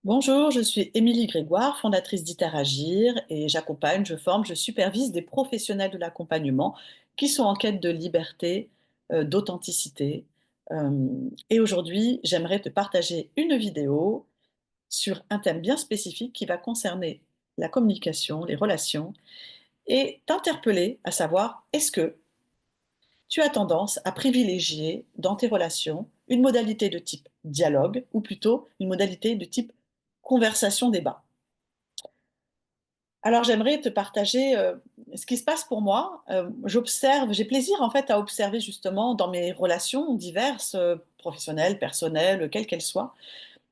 Bonjour, je suis Émilie Grégoire, fondatrice d'Iteragir et j'accompagne, je forme, je supervise des professionnels de l'accompagnement qui sont en quête de liberté, d'authenticité. Et aujourd'hui, j'aimerais te partager une vidéo sur un thème bien spécifique qui va concerner la communication, les relations et t'interpeller à savoir, est-ce que tu as tendance à privilégier dans tes relations une modalité de type dialogue ou plutôt une modalité de type conversation-débat? Alors j'aimerais te partager, ce qui se passe pour moi. J'observe, j'ai plaisir en fait à observer justement dans mes relations diverses, professionnelles, personnelles, quelles qu'elles soient,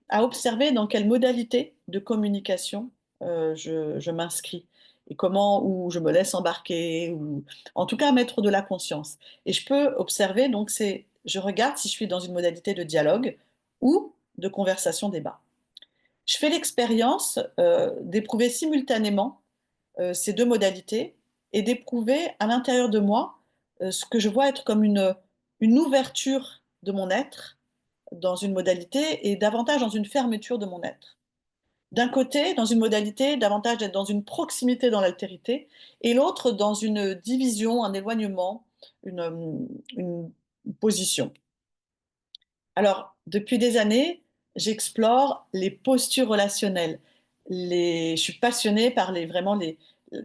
à observer dans quelle modalité de communication, je m'inscris et comment ou je me laisse embarquer ou en tout cas mettre de la conscience et je peux observer donc c'est je regarde si je suis dans une modalité de dialogue ou de conversation-débat. Je fais l'expérience, d'éprouver simultanément ces 2 modalités et d'éprouver à l'intérieur de moi, ce que je vois être comme une ouverture de mon être dans une modalité et davantage dans une fermeture de mon être. D'un côté, dans une modalité, davantage d'être dans une proximité dans l'altérité et l'autre dans une division, un éloignement, une position. Alors, depuis des années, j'explore les postures relationnelles. Je suis passionnée par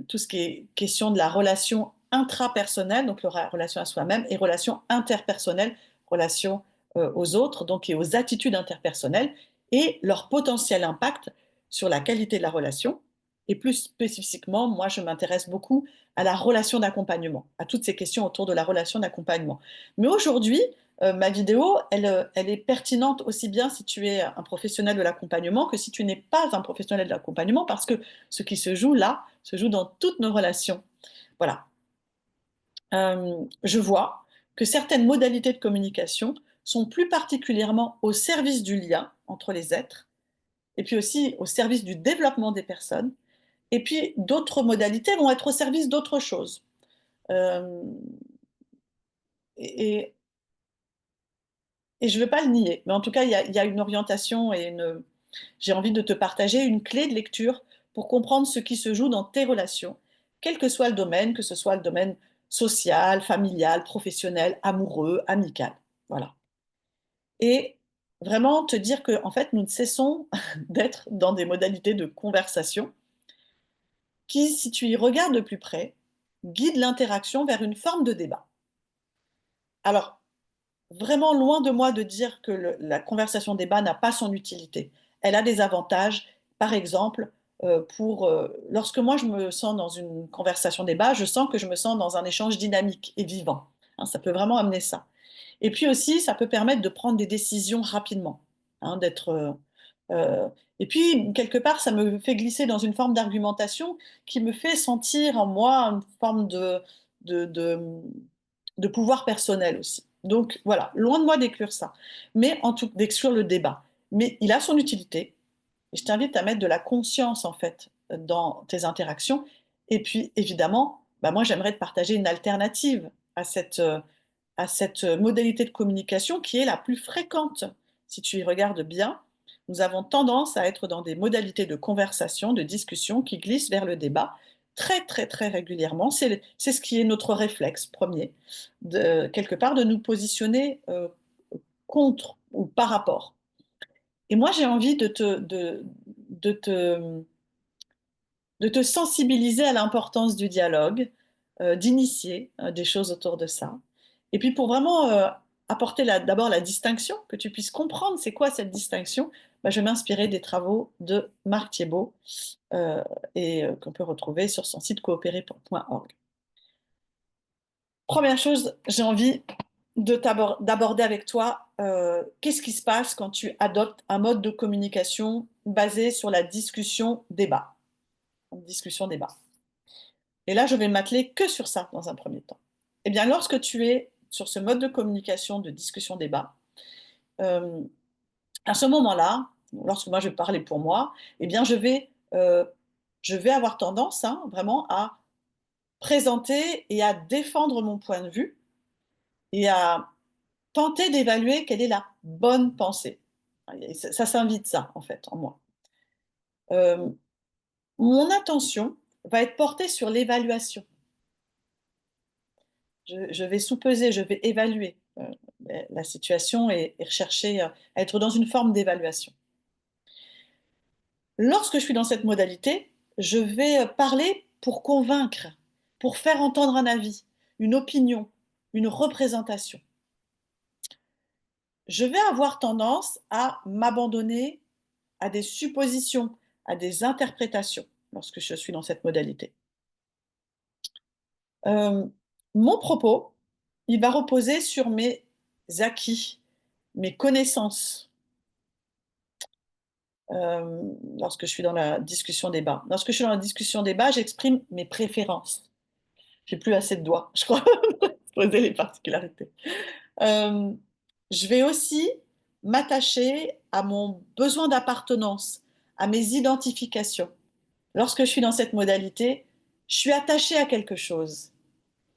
tout ce qui est question de la relation intrapersonnelle, donc la relation à soi-même, et relation interpersonnelle, relation aux autres, donc et aux attitudes interpersonnelles, et leur potentiel impact sur la qualité de la relation. Et plus spécifiquement, moi, je m'intéresse beaucoup à la relation d'accompagnement, à toutes ces questions autour de la relation d'accompagnement. Mais aujourd'hui, ma vidéo, elle est pertinente aussi bien si tu es un professionnel de l'accompagnement que si tu n'es pas un professionnel de l'accompagnement, parce que ce qui se joue là, se joue dans toutes nos relations. Voilà. Je vois que certaines modalités de communication sont plus particulièrement au service du lien entre les êtres, et puis aussi au service du développement des personnes, et puis d'autres modalités vont être au service d'autres choses. Euh, et, et je ne veux pas le nier, mais en tout cas, il y a une orientation et j'ai envie de te partager une clé de lecture pour comprendre ce qui se joue dans tes relations, quel que soit le domaine, que ce soit le domaine social, familial, professionnel, amoureux, amical. Voilà. Et vraiment te dire que, en fait, nous ne cessons d'être dans des modalités de conversation qui, si tu y regardes de plus près, guident l'interaction vers une forme de débat. Alors, vraiment loin de moi de dire que la conversation débat n'a pas son utilité. Elle a des avantages. Par exemple, lorsque moi je me sens dans une conversation débat, je sens que je me sens dans un échange dynamique et vivant. Hein, ça peut vraiment amener ça. Et puis aussi, ça peut permettre de prendre des décisions rapidement. Hein, euh, et puis, quelque part, ça me fait glisser dans une forme d'argumentation qui me fait sentir en moi une forme de, de, de pouvoir personnel aussi. Donc voilà, loin de moi d'exclure ça, mais en tout d'exclure le débat. Mais il a son utilité. Et je t'invite à mettre de la conscience en fait dans tes interactions. Et puis évidemment, bah, moi j'aimerais te partager une alternative à cette modalité de communication qui est la plus fréquente. Si tu y regardes bien, nous avons tendance à être dans des modalités de conversation, de discussion qui glissent vers le débat très très très régulièrement. C'est ce qui est notre réflexe premier, quelque part de nous positionner contre ou par rapport. Et moi j'ai envie de te, de te sensibiliser à l'importance du dialogue, d'initier des choses autour de ça. Et puis pour vraiment apporter d'abord la distinction, que tu puisses comprendre c'est quoi cette distinction, bah, je vais m'inspirer des travaux de Marc Thiebaud qu'on peut retrouver sur son site coopérer.org. Première chose, j'ai envie d'aborder avec toi qu'est-ce qui se passe quand tu adoptes un mode de communication basé sur la discussion-débat. Discussion-débat. Et là, je vais m'atteler que sur ça dans un premier temps. Eh bien, lorsque tu es sur ce mode de communication, de discussion-débat, euh, à ce moment-là, lorsque moi je vais parler pour moi, eh bien, je vais avoir tendance vraiment à présenter et à défendre mon point de vue et à tenter d'évaluer quelle est la bonne pensée. Et ça s'invite ça, en fait, en moi. Euh, Mon attention va être portée sur l'évaluation. Je vais sous-peser, je vais évaluer la situation et rechercher à être dans une forme d'évaluation. Lorsque je suis dans cette modalité, je vais parler pour convaincre, pour faire entendre un avis, une opinion, une représentation. Je vais avoir tendance à m'abandonner à des suppositions, à des interprétations lorsque je suis dans cette modalité. Euh, Mon propos, il va reposer sur mes acquis, mes connaissances, lorsque je suis dans la discussion débat. Lorsque je suis dans la discussion débat, j'exprime mes préférences. J'ai plus assez de doigts, je crois, pour exposer les particularités. Euh, je vais aussi m'attacher à mon besoin d'appartenance, à mes identifications. Lorsque je suis dans cette modalité, je suis attachée à quelque chose.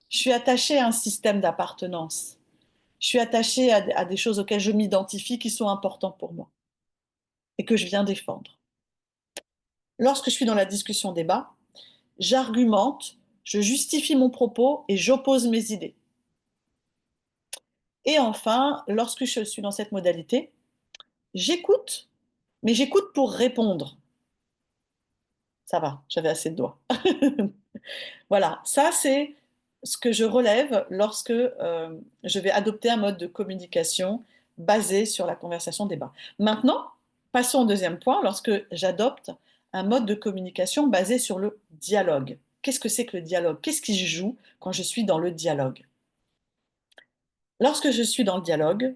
Je suis attachée à un système d'appartenance. Je suis attachée à des choses auxquelles je m'identifie qui sont importantes pour moi et que je viens défendre. Lorsque je suis dans la discussion débat, j'argumente, je justifie mon propos et j'oppose mes idées. Et enfin, lorsque je suis dans cette modalité, j'écoute, mais j'écoute pour répondre. Ça va, j'avais assez de doigts. Voilà, ça c'est ce que je relève lorsque je vais adopter un mode de communication basé sur la conversation débat. Maintenant, passons au deuxième point, lorsque j'adopte un mode de communication basé sur le dialogue. Qu'est-ce que c'est que le dialogue? Qu'est-ce qui se joue quand je suis dans le dialogue? Lorsque je suis dans le dialogue,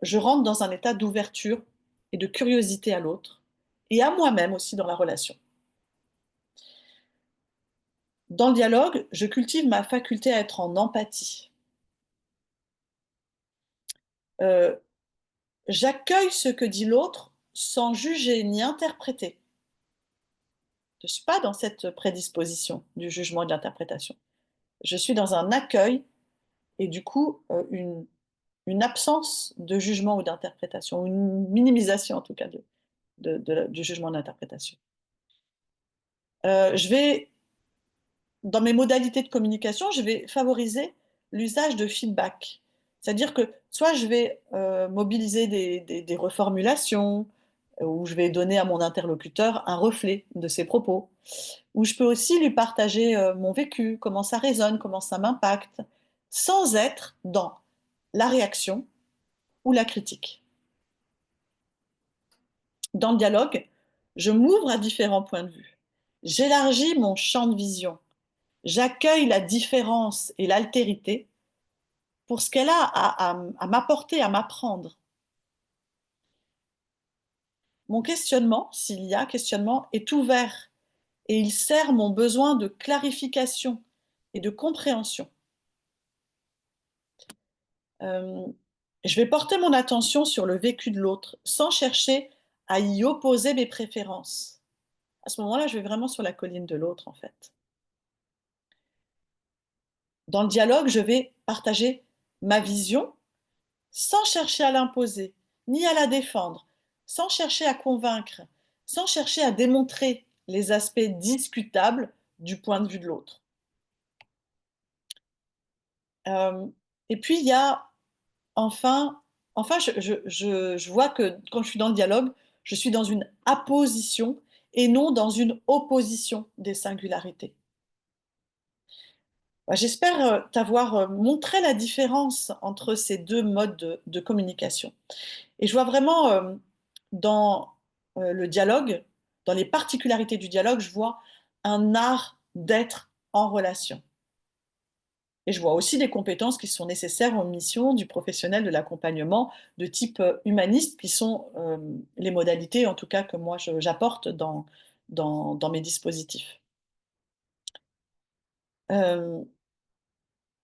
je rentre dans un état d'ouverture et de curiosité à l'autre et à moi-même aussi dans la relation. Dans le dialogue, je cultive ma faculté à être en empathie. Euh, J'accueille ce que dit l'autre sans juger ni interpréter. Je ne suis pas dans cette prédisposition du jugement et de l'interprétation. Je suis dans un accueil et du coup une absence de jugement ou d'interprétation, une minimisation en tout cas du jugement et de l'interprétation. Je vais, dans mes modalités de communication, je vais favoriser l'usage de feedback. C'est-à-dire que soit je vais mobiliser des reformulations, où je vais donner à mon interlocuteur un reflet de ses propos, où je peux aussi lui partager mon vécu, comment ça résonne, comment ça m'impacte, sans être dans la réaction ou la critique. Dans le dialogue, je m'ouvre à différents points de vue. J'élargis mon champ de vision. J'accueille la différence et l'altérité pour ce qu'elle a à m'apporter, à m'apprendre. Mon questionnement, s'il y a questionnement, est ouvert et il sert mon besoin de clarification et de compréhension. Euh, je vais porter mon attention sur le vécu de l'autre sans chercher à y opposer mes préférences. À ce moment-là, je vais vraiment sur la colline de l'autre, en fait. Dans le dialogue, je vais partager ma vision sans chercher à l'imposer, ni à la défendre, sans chercher à convaincre, sans chercher à démontrer les aspects discutables du point de vue de l'autre. Euh, et puis, il y a enfin, je vois que quand je suis dans le dialogue, je suis dans une apposition et non dans une opposition des singularités. Bah, j'espère t'avoir montré la différence entre ces deux modes de communication. Et je vois vraiment dans le dialogue, dans les particularités du dialogue, je vois un art d'être en relation. Et je vois aussi des compétences qui sont nécessaires aux missions du professionnel de l'accompagnement de type humaniste, qui sont les modalités, en tout cas, que moi j'apporte dans mes dispositifs. Euh,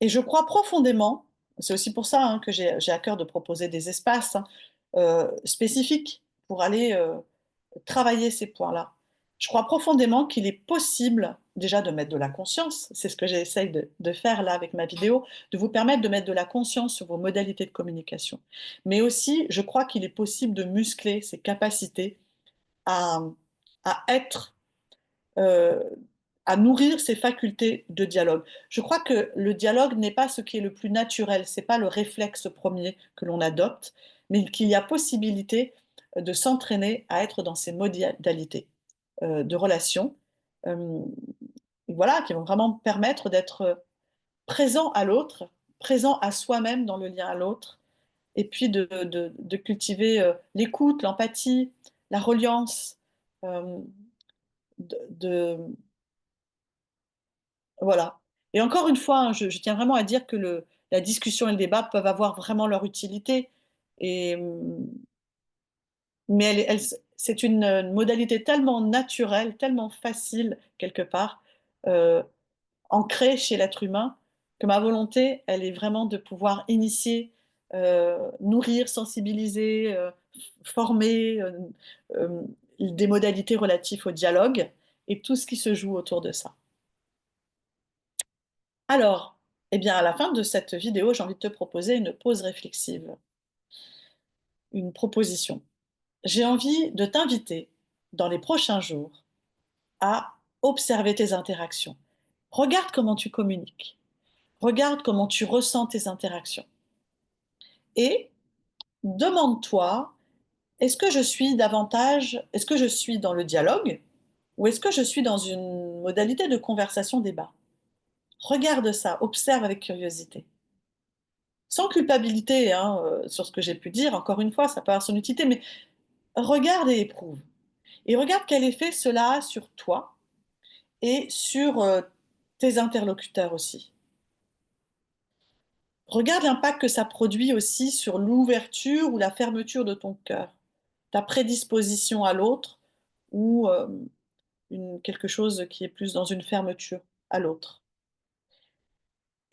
et je crois profondément, c'est aussi pour ça que j'ai à cœur de proposer des espaces spécifiques pour aller travailler ces points-là. Je crois profondément qu'il est possible déjà de mettre de la conscience, c'est ce que j'essaye de faire là avec ma vidéo, de vous permettre de mettre de la conscience sur vos modalités de communication. Mais aussi, je crois qu'il est possible de muscler ses capacités à à être, euh, à nourrir ses facultés de dialogue. Je crois que le dialogue n'est pas ce qui est le plus naturel, c'est pas le réflexe premier que l'on adopte, mais qu'il y a possibilité de s'entraîner à être dans ces modalités de relation, euh, voilà, qui vont vraiment permettre d'être présent à l'autre, présent à soi-même dans le lien à l'autre, et puis de cultiver l'écoute, l'empathie, la reliance, euh, de, voilà. Et encore une fois, hein, je tiens vraiment à dire que la discussion et le débat peuvent avoir vraiment leur utilité, et, mais c'est une modalité tellement naturelle, tellement facile quelque part, euh, ancrée chez l'être humain, que ma volonté, elle est vraiment de pouvoir initier, nourrir, sensibiliser, former euh, des modalités relatives au dialogue et tout ce qui se joue autour de ça. Alors, eh bien, à la fin de cette vidéo, j'ai envie de te proposer une pause réflexive, une proposition. J'ai envie de t'inviter dans les prochains jours à observer tes interactions. Regarde comment tu communiques. Regarde comment tu ressens tes interactions. Et demande-toi, est-ce que je suis dans le dialogue ou est-ce que je suis dans une modalité de conversation-débat? Regarde ça, observe avec curiosité. Sans culpabilité hein, sur ce que j'ai pu dire, encore une fois, ça peut avoir son utilité, mais regarde et éprouve. Et regarde quel effet cela a sur toi et sur tes interlocuteurs aussi. Regarde l'impact que ça produit aussi sur l'ouverture ou la fermeture de ton cœur, ta prédisposition à l'autre ou quelque chose qui est plus dans une fermeture à l'autre.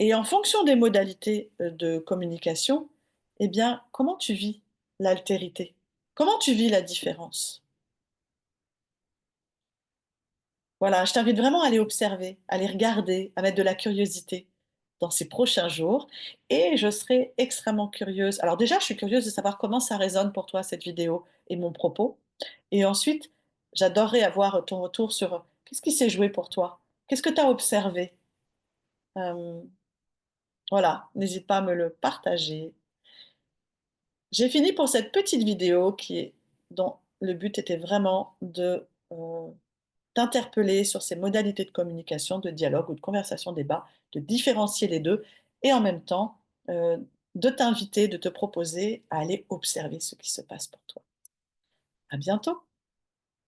Et en fonction des modalités de communication, eh bien, comment tu vis l'altérité? Comment tu vis la différence? Voilà, je t'invite vraiment à aller observer, à aller regarder, à mettre de la curiosité dans ces prochains jours. Et je serai extrêmement curieuse. Alors déjà, je suis curieuse de savoir comment ça résonne pour toi, cette vidéo et mon propos. Et ensuite, j'adorerais avoir ton retour sur qu'est-ce qui s'est joué pour toi? Qu'est-ce que tu as observé? Euh, voilà, n'hésite pas à me le partager. J'ai fini pour cette petite vidéo dont le but était vraiment de t'interpeller sur ces modalités de communication, de dialogue ou de conversation débat, de différencier les deux et en même temps euh, de t'inviter, de te proposer à aller observer ce qui se passe pour toi. À bientôt!